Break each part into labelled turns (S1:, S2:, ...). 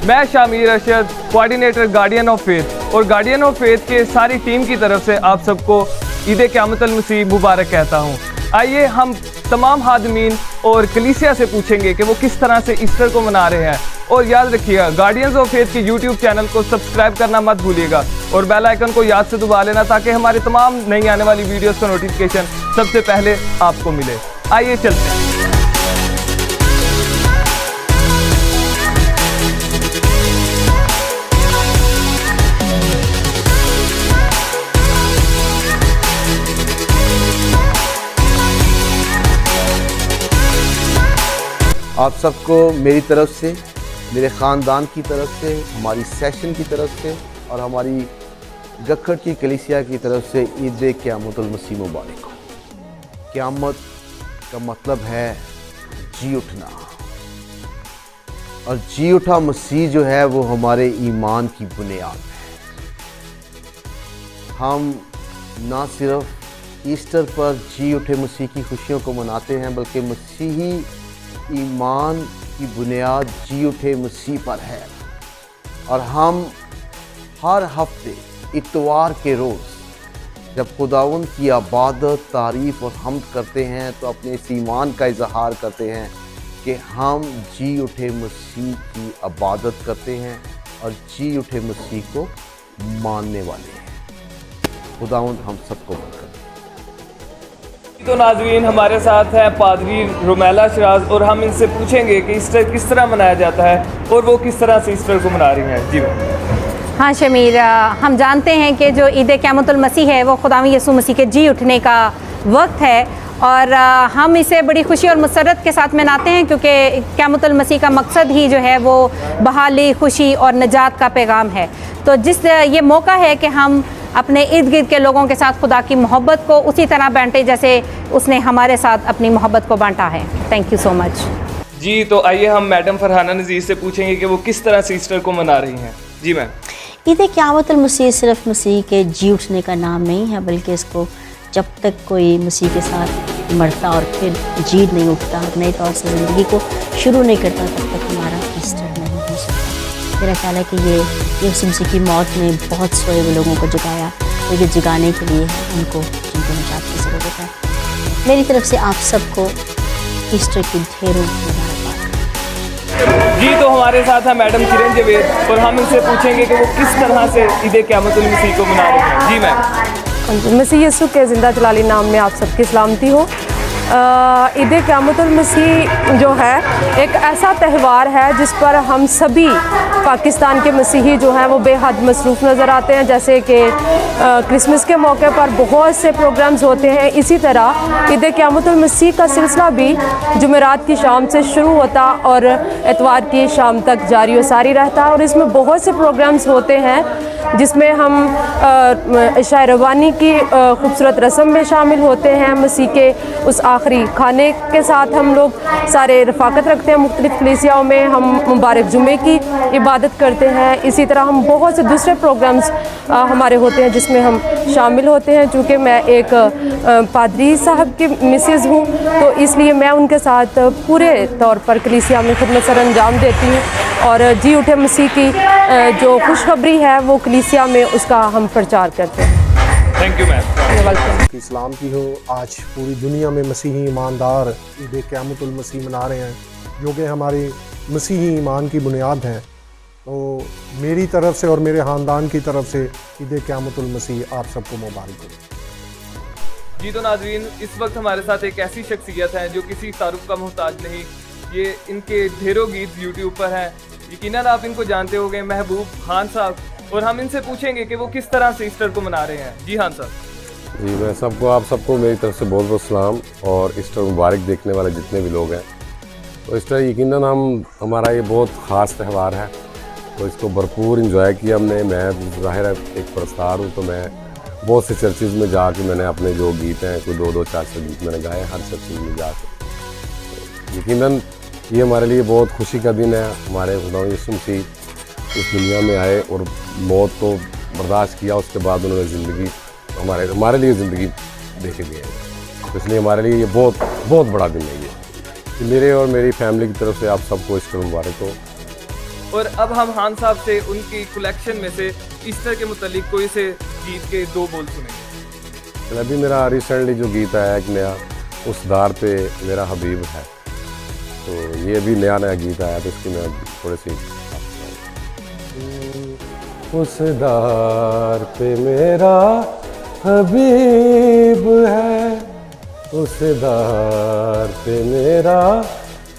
S1: मैं Shamir Arshad, coordinator guardian of faith, और guardian of faith के सारी टीम की तरफ से आप सबको ईद क़यामतुल मसीह मुबारक कहता हूँ। आइए हम तमाम हादमीन और कलीसिया से पूछेंगे कि वो किस तरह से ईस्टर को मना रहे हैं। और याद रखिएगा, गार्डियंस ऑफ फेथ के यूट्यूब चैनल को सब्सक्राइब करना मत भूलिएगा और बेल आइकन को याद से दबा लेना ताकि हमारे तमाम नई आने वाली वीडियोस का नोटिफिकेशन सबसे पहले आपको मिले। आइए चलते हैं।
S2: आप सबको मेरी तरफ से, मेरे ख़ानदान की तरफ से, हमारी सेशन की तरफ से और हमारी गक्खड़ की कलीसिया की तरफ से ईद क़यामतुल मसीह मुबारक हो। क़यामत का मतलब है जी उठना, और जी उठा मसीह जो है वो हमारे ईमान की बुनियाद है। हम ना सिर्फ ईस्टर पर जी उठे मसीह की खुशियों को मनाते हैं, बल्कि मसीही ईमान की बुनियाद जी उठे मसीह पर है। और हम हर हफ्ते इतवार के रोज़ जब खुदावंद की इबादत, तारीफ़ और हम्द करते हैं तो अपने इस ईमान का इजहार करते हैं कि हम जी उठे मसीह की इबादत करते हैं और जी उठे मसीह को मानने वाले हैं। खुदावंद हम सबको बरकत दे।
S1: तो नाज़रीन, हमारे साथ है पादरी रुमैला शराज और हम इनसे पूछेंगे कि ईस्टर किस तरह मनाया जाता है और वो किस तरह से ईस्टर को मना रही हैं। जी
S3: हाँ शमीर, हम जानते हैं कि जो ईद क़यामतुल मसीह है वो खुदा यीशु मसीह के जी उठने का वक्त है, और हम इसे बड़ी खुशी और मसरत के साथ मनाते हैं क्योंकि क़यामतुल मसीह का मकसद ही जो है वो बहाली, खुशी और निजात का पैगाम है। तो ये मौका है कि हम अपने इर्द गिर्द के लोगों के साथ खुदा की मोहब्बत को उसी तरह बांटे जैसे उसने हमारे साथ अपनी मोहब्बत को बांटा है। Thank you so much.
S1: जी, तो आइए हम मैडम फरहाना नज़ीर से पूछेंगे कि वो किस तरह से ईस्टर को मना रही हैं। जी मैम।
S4: ईद क़यामतुल मसीह सिर्फ मसीह के जी उठने का नाम नहीं है, बल्कि इसको जब तक कोई मसीह के साथ मरता और फिर जी नहीं उठता, नए तौर से ज़िंदगी को शुरू नहीं करता, तब तक हमारा ईस्टर नहीं हो सकता। मेरा ख्याल है कि ये यीशु मसीह की मौत ने बहुत सोए हुए लोगों को जगाया, तो ये जगाने के लिए उनको जिनको निजात की ज़रूरत है। मेरी तरफ से आप सबको ईस्टर की ढेरों मुबारकबाद।
S1: जी, तो हमारे साथ है मैडम किरण जवेद और हम इनसे पूछेंगे कि वो किस तरह से ईद क़यामतुल मसीह को मना रही हैं। जी मैम।
S5: मसीह यीशु के ज़िंदा जलाली नाम में आप सबकी सलामती हो। ईद क़यामतुल मसीह जो है एक ऐसा त्यौहार है जिस पर हम सभी पाकिस्तान के मसीही जो हैं वो बेहद मसरूफ़ नज़र आते हैं। जैसे कि क्रिसमस के मौके पर बहुत से प्रोग्राम्स होते हैं, इसी तरह ईद क़यामतुल मसीह का सिलसिला भी जुमेरात की शाम से शुरू होता और इतवार की शाम तक जारी व सारी रहता है। और इसमें बहुत से प्रोग्राम्स होते हैं जिसमें हम इशाए रवानी की खूबसूरत रस्म में शामिल होते हैं। मसीह के उस आखिरी खाने के साथ हम लोग सारे रफ़ाकत रखते हैं। मुख्तलिफ़ कलीसियाओं में हम मुबारक जुमे की इबादत करते हैं। इसी तरह हम बहुत से दूसरे प्रोग्राम्स हमारे होते हैं जिसमें हम शामिल होते हैं। चूँकि मैं एक पादरी साहब की मिसेज़ हूँ, तो इसलिए मैं उनके साथ पूरे तौर पर कलीसिया में खिदमत सर अंजाम देती हूँ और जी उठे मसीह की जो खुशखबरी है वो कलीसिया में उसका हम प्रचार करते हैं।
S1: Thank you ma'am.
S6: की सलामती हो। आज पूरी दुनिया में मसीही ईमानदार ईद क़यामतुल मसीह मना रहे हैं, जो कि हमारे मसीही ईमान की बुनियाद हैं। तो मेरी तरफ से और मेरे ख़ानदान की तरफ से ईद क़यामतुल मसीह आप सबको मुबारक हो।
S1: जी, तो नाज़रीन, इस वक्त हमारे साथ एक ऐसी शख्सियत है जो किसी तारुफ का मोहताज नहीं। ये इनके ढेरों गीत यूट्यूब पर हैं, यकीनन आप इनको जानते होंगे, महबूब खान साहब। और हम इनसे पूछेंगे कि वो किस तरह से ईस्टर को मना रहे हैं। जी हाँ साहब।
S7: जी, मैं आप सबको मेरी तरफ से बहुत बहुत सलाम और ईस्टर मुबारक देखने वाले जितने भी लोग हैं। तो ईस्टर यकीनन हमारा ये बहुत ख़ास त्यौहार है, तो इसको भरपूर इंजॉय किया हमने। मैं ज़ाहिर है एक परस्तार हूँ, तो मैं बहुत से चर्चेज़ में जाके मैंने अपने जो गीत हैं, कोई 2-2, 4 गीत मैंने गाए हर चर्चेज़ में जाके। यकीनन ये हमारे लिए बहुत खुशी का दिन है। हमारे खुदा यीशु मसीह इस दुनिया में आए और मौत को बर्दाश्त किया, उसके बाद उन्होंने ज़िंदगी हमारे लिए ज़िंदगी दे के दी है। तो इसलिए हमारे लिए ये बहुत बड़ा दिन है ये। मेरे और मेरी फैमिली की तरफ से आप सबको ईस्टर मुबारक हो।
S1: और अब हम खान साहब से उनकी कलेक्शन में से ईस्टर के मुतालिक कोई से गीत के 2 बोल सुनेंगे।
S7: अभी मेरा रिसेंटली जो गीत आया एक नया, उस दार पे मेरा हबीब है, तो ये अभी नया गीत आया, तो इसकी मैं थोड़ी सी उस दार पे मेरा हबीब है, उस दार पे मेरा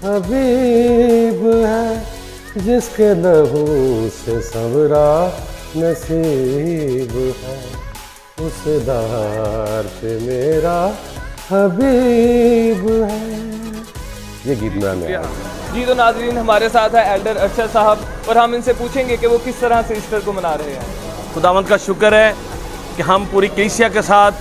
S7: हबीब है, जिसके लहू से सबरा नसीब है, उस दार पे मेरा हबीब है। ये गीत मेरा नया है।
S1: जी तो नाज़रीन, हमारे साथ है एल्डर अरशद साहब और हम इनसे पूछेंगे कि वो किस तरह से ईस्टर को मना रहे हैं।
S8: खुदावंद का शुक्र है कि हम पूरी कलीसिया के साथ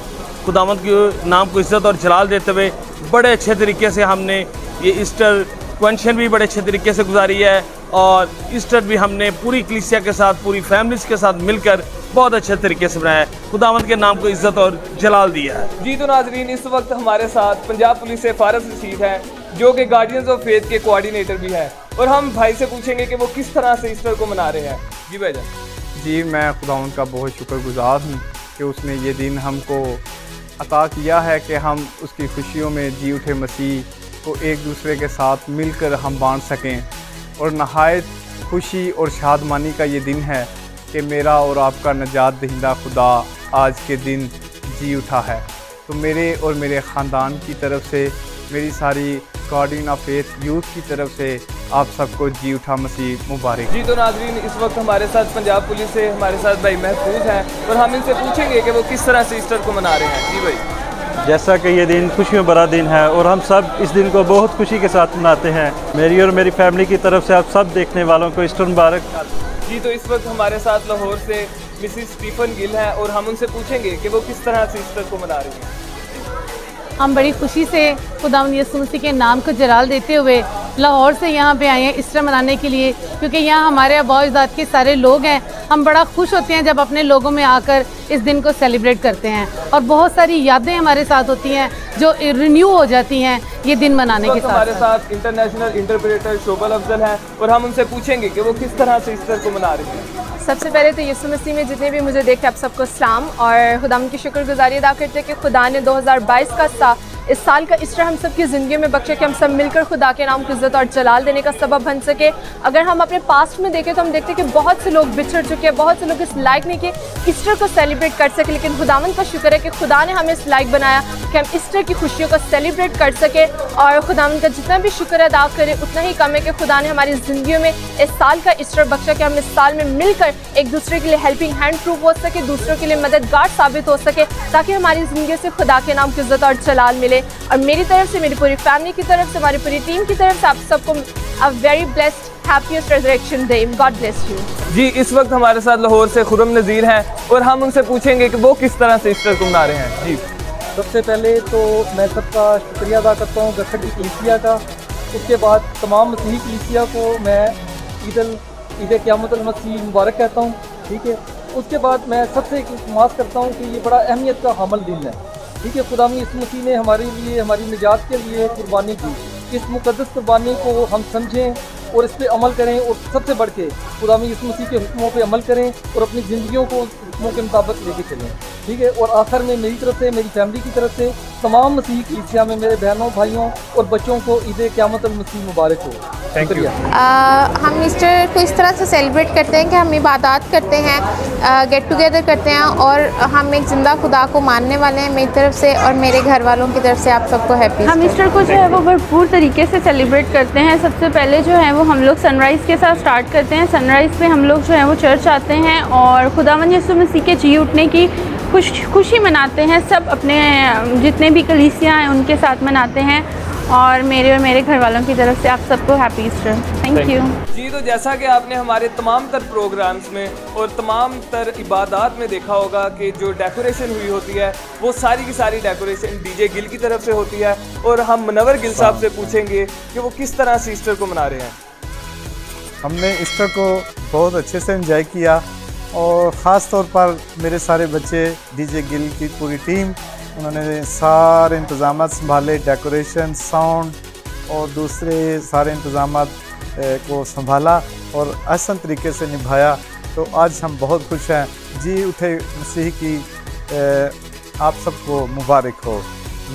S8: खुदावंद के नाम को इज़्ज़त और जलाल देते हुए बड़े अच्छे तरीके से हमने ये ईस्टर क्वेंशन भी बड़े अच्छे तरीके से गुजारी है, और ईस्टर भी हमने पूरी कलीसिया के साथ, पूरी फैमिलीज़ के साथ मिलकर बहुत अच्छे तरीके से बनाया है। खुदावंद के नाम को इज़्ज़त और जलाल दिया है।
S1: जी तो नाज़रीन, इस वक्त हमारे साथ पंजाब पुलिस से फारस रशीद हैं, जो कि गार्डियंस ऑफ फेथ के कोऑर्डिनेटर भी हैं, और हम भाई से पूछेंगे कि वो किस तरह से ईस्टर को मना रहे हैं। जी भाईजान।
S9: जी, मैं खुदावंद का बहुत शुक्रगुजार हूँ कि उसने ये दिन हमको अता किया है कि हम उसकी खुशियों में जी उठे मसीह को एक दूसरे के साथ मिलकर हम बांट सकें, और नहायत खुशी और शादमानी का ये दिन है कि मेरा और आपका निजात दहिंदा खुदा आज के दिन जी उठा है। तो मेरे और मेरे ख़ानदान की तरफ से, मेरी सारी गार्डियन ऑफ फेथ यूथ की तरफ से आप सबको जी उठा मसीह मुबारक।
S1: जी तो नाज़रीन, इस वक्त हमारे साथ पंजाब पुलिस से हमारे साथ भाई महफूज हैं, और हम इनसे पूछेंगे कि वो किस तरह से ईस्टर को मना रहे हैं। जी भाई।
S10: जैसा कि ये दिन खुशियों भरा दिन है और हम सब इस दिन को बहुत खुशी के साथ मनाते हैं, मेरी और मेरी फैमिली की तरफ से आप सब देखने वालों को ईस्टर मुबारक।
S1: जी तो इस वक्त हमारे साथ लाहौर से मिसिस स्टीफन गिल हैं, और हम उनसे पूछेंगे कि वो किस तरह से ईस्टर को मना रही हैं।
S11: हम बड़ी खुशी से खुदावंद यीशु मसीह के नाम को जलाल देते हुए लाहौर से यहाँ पे आए हैं ईस्टर मनाने के लिए, क्योंकि यहाँ हमारे आबा अजदाद के सारे लोग हैं। हम बड़ा खुश होते हैं जब अपने लोगों में आकर इस दिन को सेलिब्रेट करते हैं, और बहुत सारी यादें हमारे साथ होती हैं जो रिन्यू हो जाती हैं ये दिन मनाने के साथ।
S1: हमारे साथ इंटरनेशनल इंटरप्रेटर शोबल अफजल हैं, और हम उनसे पूछेंगे कि वो किस तरह से ईस्टर को मना रहे हैं।
S5: सबसे पहले तो यीशु मसीह में जितने भी मुझे देखे आप सबको सलाम, और खुदावंद की शुक्रगुजारी अदा करते हैं कि खुदा ने 2022 का इस साल का ईस्टर हम सब की ज़िंदगी में बख्शे कि हम सब मिलकर खुदा के नाम को इज़्ज़त और जलाल देने का सबब बन सके। अगर हम अपने पास्ट में देखें तो हम देखते हैं कि बहुत से लोग बिछड़ चुके हैं, बहुत से लोग इस लायक नहीं कि ईस्टर को सेलिब्रेट कर सके, लेकिन खुदावंद का शुक्र है कि खुदा ने हमें इस लायक बनाया कि हम ईस्टर की खुशियों को सेलिब्रेट कर सके। और खुदावंद का जितना भी शुक्र अदा करें उतना ही कम है कि खुदा ने हमारी ज़िंदगी में इस साल का ईस्टर बख्शा कि हम इस साल में मिलकर एक दूसरे के लिए हेल्पिंग हैंड प्रूफ हो सके, दूसरों के लिए मददगार साबित हो सके, ताकि हमारी ज़िंदगी से खुदा के नाम की इज़्ज़त और जलाल मिले। और मेरी तरफ से, मेरी पूरी फैमिली की तरफ से, हमारी पूरी टीम की तरफ से आप सबको a very blessed happiest resurrection day. God bless you.
S1: जी, इस वक्त हमारे साथ लाहौर से खुरम नज़ीर हैं, और हम उनसे पूछेंगे कि वो किस तरह से ईस्टर को मना रहे हैं। जी।
S12: सबसे पहले तो मैं सबका शुक्रिया अदा करता हूँ गठर की कलीसिया का, उसके बाद तमाम मसीही कलीसिया को मैं ईद क़यामतुल मसीह मुबारक कहता हूँ। ठीक है, उसके बाद मैं सबसे इल्तिमास करता हूँ कि ये बड़ा अहमियत का हामिल दिन है। ठीक है, खुदावंद यीशु मसीह ने हमारे लिए, हमारी निजात के लिए कुर्बानी की। इस मुक़द्दस कुर्बानी को हम समझें और इस पर अमल करें, और सबसे बढ़ के खुदावंद यीशु मसीह के हुक्मों पे अमल करें और अपनी ज़िंदगियों को हुक्मों के मुताबिक लेके चलें। ठीक है, और आखिर में मेरी तरफ से, मेरी फैमिली की तरफ से तमाम मसीही कलीसिया में मेरे बहनों, भाइयों और बच्चों को ईद क़यामतुल मसीह मुबारक हो।
S1: Thank you.
S13: हम ईस्टर को इस तरह से सेलिब्रेट करते हैं कि हम इबादत करते हैं, गेट टुगेदर करते हैं, और हम एक ज़िंदा खुदा को मानने वाले हैं। मेरी तरफ से और मेरे घर वालों की तरफ से आप सबको हैप्पी।
S14: हम ईस्टर को जो है वो भरपूर तरीके से सेलिब्रेट करते हैं। सबसे पहले जो है वो हम लोग सनराइज़ के साथ स्टार्ट करते हैं। सनराइज़ पे हम लोग जो है वो चर्च आते हैं और खुदावंद यीशु मसीह के जी उठने की खुशी मनाते हैं। सब अपने जितने भी कलीसिया हैं उनके साथ मनाते हैं, और मेरे घर वालों की तरफ से आप सबको हैप्पी ईस्टर। Thank you.
S1: जी, तो जैसा कि आपने हमारे तमाम तर प्रोग्राम्स में और तमाम तर इबादत में देखा होगा कि जो डेकोरेशन हुई होती है वो सारी की सारी डेकोरेशन डीजे गिल की तरफ से होती है, और हम मुनव्वर गिल साहब से पूछेंगे कि वो किस तरह से ईस्टर को मना रहे हैं।
S9: हमने ईस्टर को बहुत अच्छे से एंजॉय किया, और ख़ास तौर पर मेरे सारे बच्चे, डीजे गिल की पूरी टीम, उन्होंने सारे इंतज़ाम संभाले, डेकोरेशन, साउंड और दूसरे सारे इंतज़ाम को संभाला। और आसान तरीके से निभाया, तो आज हम बहुत खुश हैं। जी उठे मसीह की आप सबको मुबारक हो।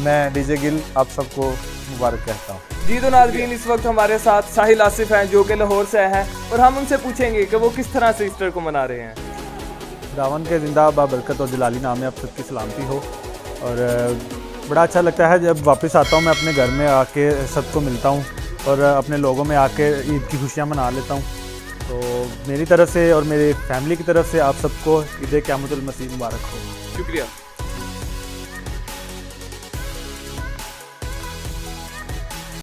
S9: मैं डीजे गिल आप सबको मुबारक कहता हूँ।
S1: जी तो नाज़रीन, इस वक्त हमारे साथ साहिल आसिफ हैं जो कि लाहौर से हैं और हम उनसे पूछेंगे कि वो किस तरह से ईस्टर को मना रहे हैं।
S15: खुदावन के ज़िंदा बाबरकत और जलाली नाम में आप सबकी सलामती हो। और बड़ा अच्छा लगता है जब वापस आता हूँ, मैं अपने घर में आके सबको मिलता हूँ और अपने लोगों में आके ईद की खुशियाँ मना लेता हूँ। तो मेरी तरफ से और मेरी फैमिली की तरफ से आप सबको ईद क़यामतुल मसीह मुबारक हो।
S1: शुक्रिया।